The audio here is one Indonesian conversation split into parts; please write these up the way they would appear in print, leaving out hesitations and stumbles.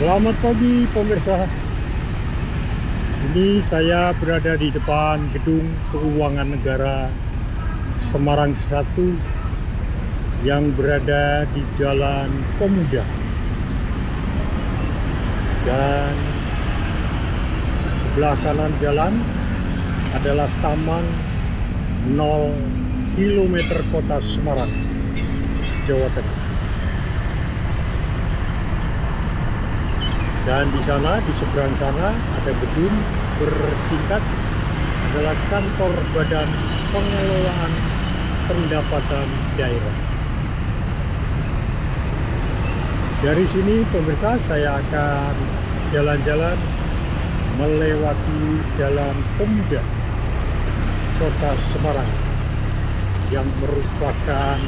Selamat pagi pemirsa. Ini saya berada di depan Gedung Keuangan Negara Semarang 1 yang berada di Jalan Pemuda. Dan sebelah kanan jalan adalah Taman 0 km Kota Semarang, Jawa Tengah. Dan di sana, di seberang sana, ada gedung bertingkat adalah kantor Badan Pengelolaan Pendapatan Daerah. Dari sini pemirsa, saya akan jalan-jalan melewati Jalan Pemuda Kota Semarang yang merupakan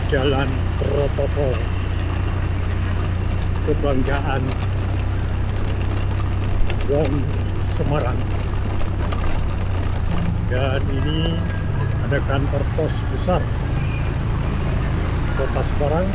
jalan protokol kebanggaan wong Semarang. Dan ini ada kantor pos besar Kota Semarang.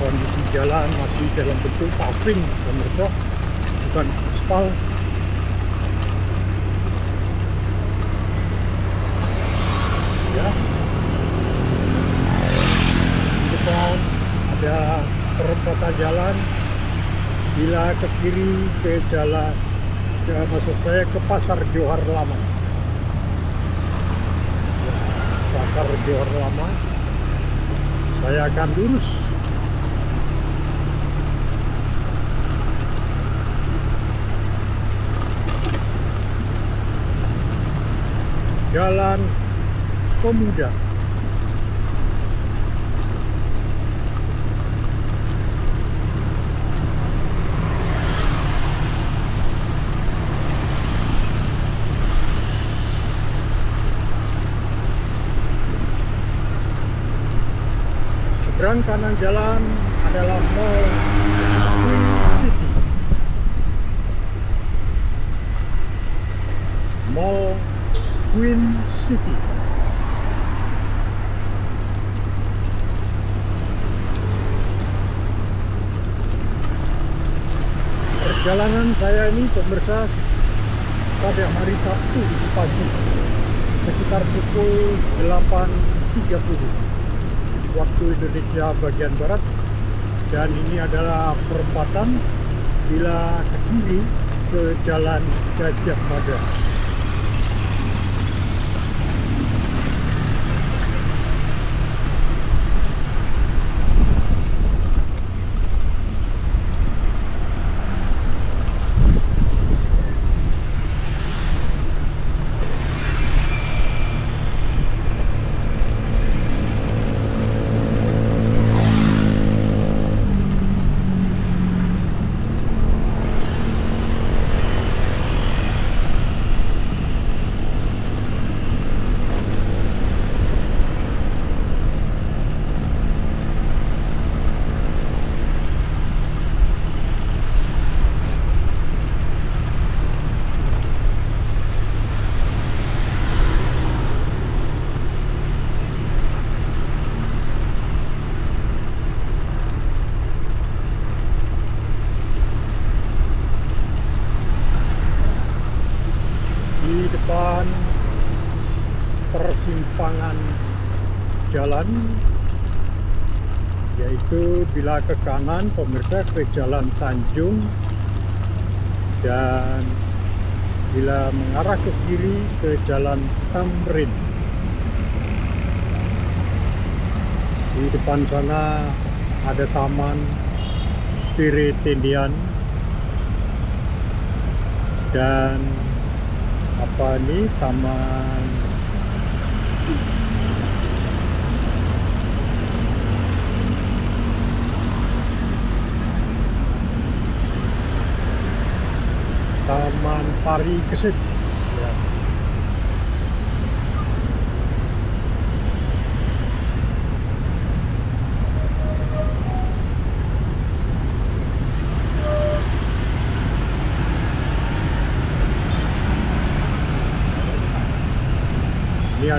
Kondisi jalan masih dalam bentuk paving, pemirsa, bukan aspal. Ya, depan ada perempatan jalan. Bila ke kiri ke jalan, maksud saya ke Pasar Johar Lama. Ya, Pasar Johar Lama. Saya akan lurus. Jalan Pemuda. Seberang kanan jalan adalah Mall Queen City. Mall Queen City. Perjalanan saya ini pemirsa pada hari Sabtu pagi sekitar pukul 8.30 waktu Indonesia bagian Barat, dan ini adalah perempatan bila ke kiri ke Jalan Gajah Mada. Di depan persimpangan jalan, yaitu bila ke kanan pemirsa ke Jalan Tanjung, dan bila mengarah ke kiri ke Jalan Tamrin. Di depan sana ada Taman Pire Tendian dan apa ini, Taman Pari Kesit. Ya.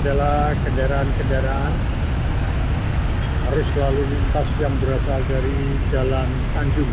adalah kendaraan-kendaraan arus lalu lintas yang berasal dari Jalan Tanjung.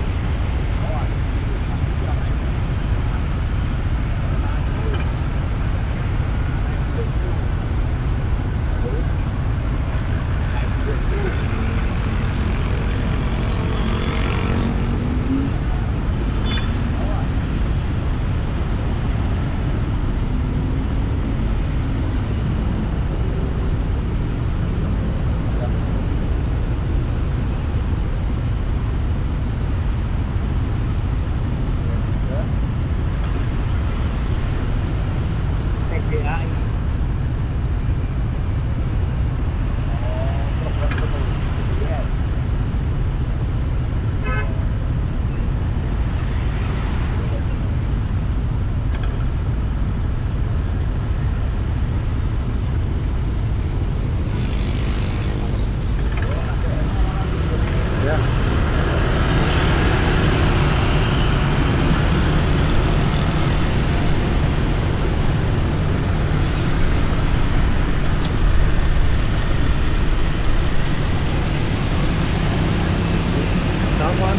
Taman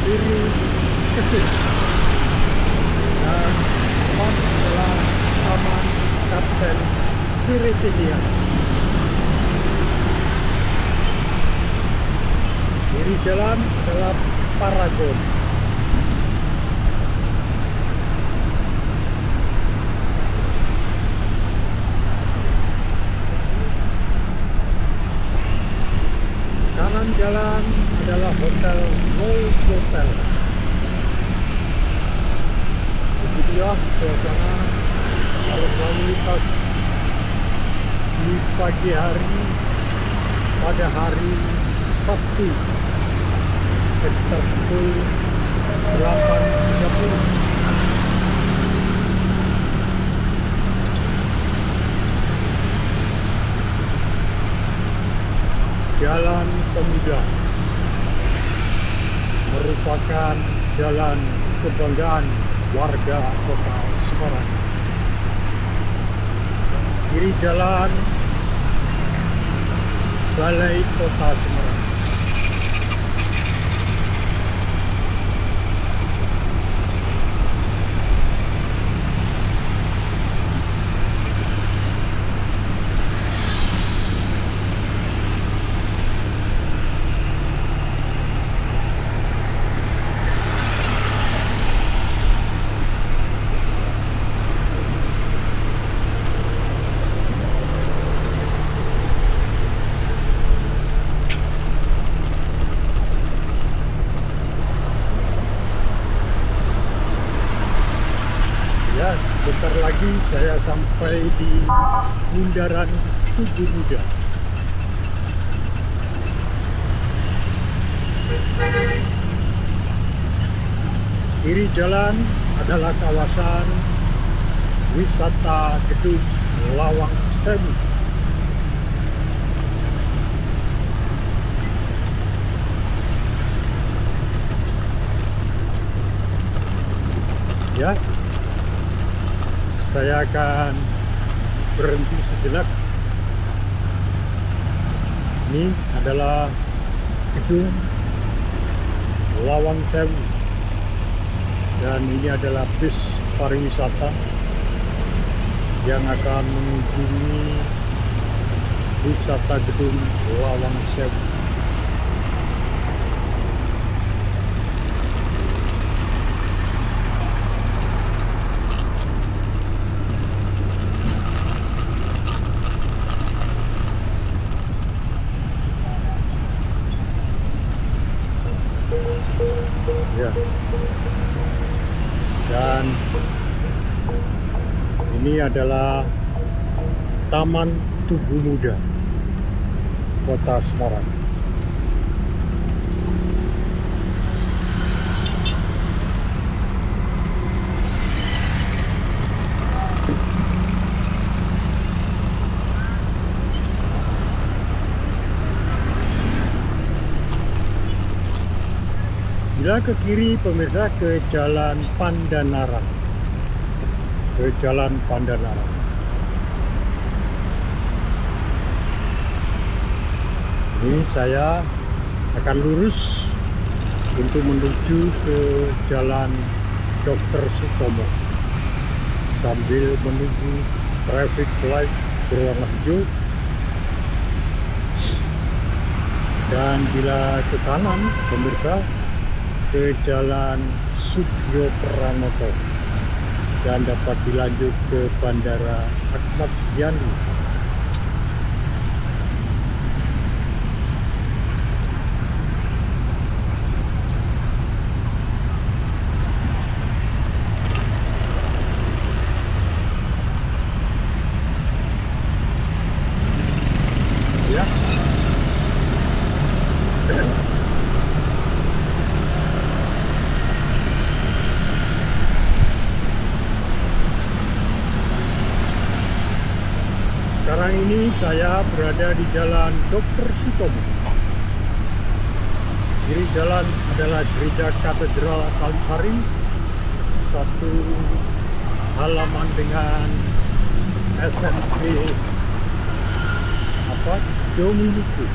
Kiri Kesit dan depan adalah Taman Kapten Viritinia. Kiri jalan adalah Paragon. Kanan jalan adalah Hotel World Hotel. Itu dia suasana arus lalu lintas di pagi hari pada hari Sabtu sekitar pukul 8.30. Jalan Pemuda merupakan jalan kebanggaan warga Kota Semarang. Kiri jalan Balai Kota Semarang. Ya, bentar lagi saya sampai di Bundaran Tugu Muda. Kiri jalan adalah kawasan wisata Gedung Lawang Sewu. Ya, saya akan berhenti sejenak. Ini adalah Gedung Lawang Sewu dan ini adalah bis pariwisata yang akan mengunjungi wisata Gedung Lawang Sewu. Ya. Dan ini adalah Taman Tugu Muda Kota Semarang. Bila ke kiri pemirsa ke Jalan Pandanaran. Ke Jalan Pandanaran. Ini saya akan lurus untuk menuju ke Jalan Dr. Sutomo sambil menunggu traffic light berwarna hijau. Dan bila ke kanan, pemirsa, ke Jalan Sugio Pranoto dan dapat dilanjut ke Bandara Ahmad Yani. Ya. Sekarang ini saya berada di Jalan Dr. Sutomo. Kiri jalan adalah Gereja Katedral Kalisari, satu halaman dengan SMP Dominiku.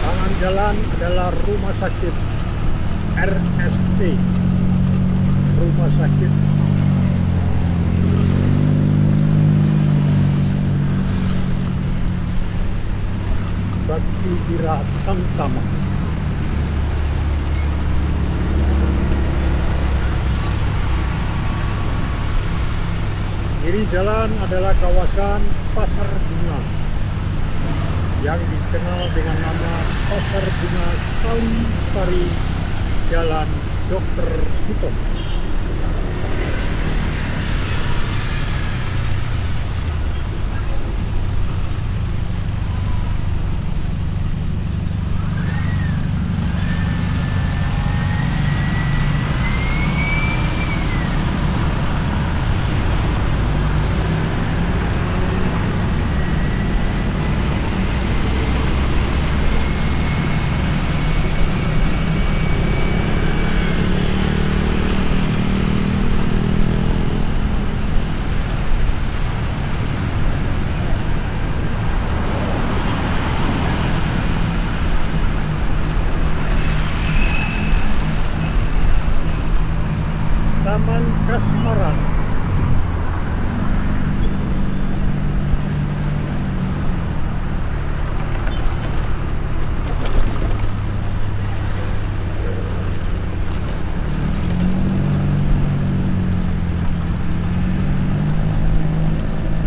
Kanan jalan adalah rumah sakit RST, rumah sakit Bakti Wira Tamtama. Kiri jalan adalah kawasan Pasar Bunga yang dikenal dengan nama Pasar Bunga Kalisari Jalan Dr. Sutomo. Taman Kasmaran.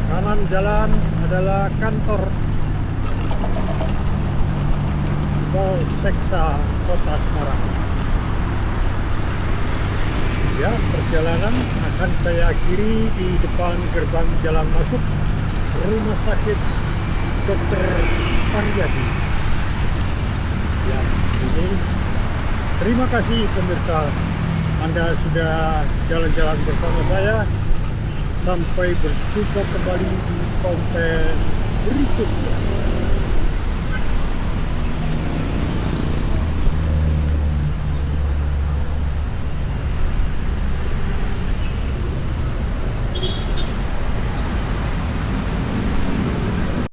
Kanan jalan adalah kantor Polsekta Kota Semarang. Ya, perjalanan akan saya akhiri di depan gerbang jalan masuk Rumah Sakit Dr. Pariadi. Ya, ini terima kasih pemirsa, Anda sudah jalan-jalan bersama saya. Sampai berjumpa kembali di konten berikutnya.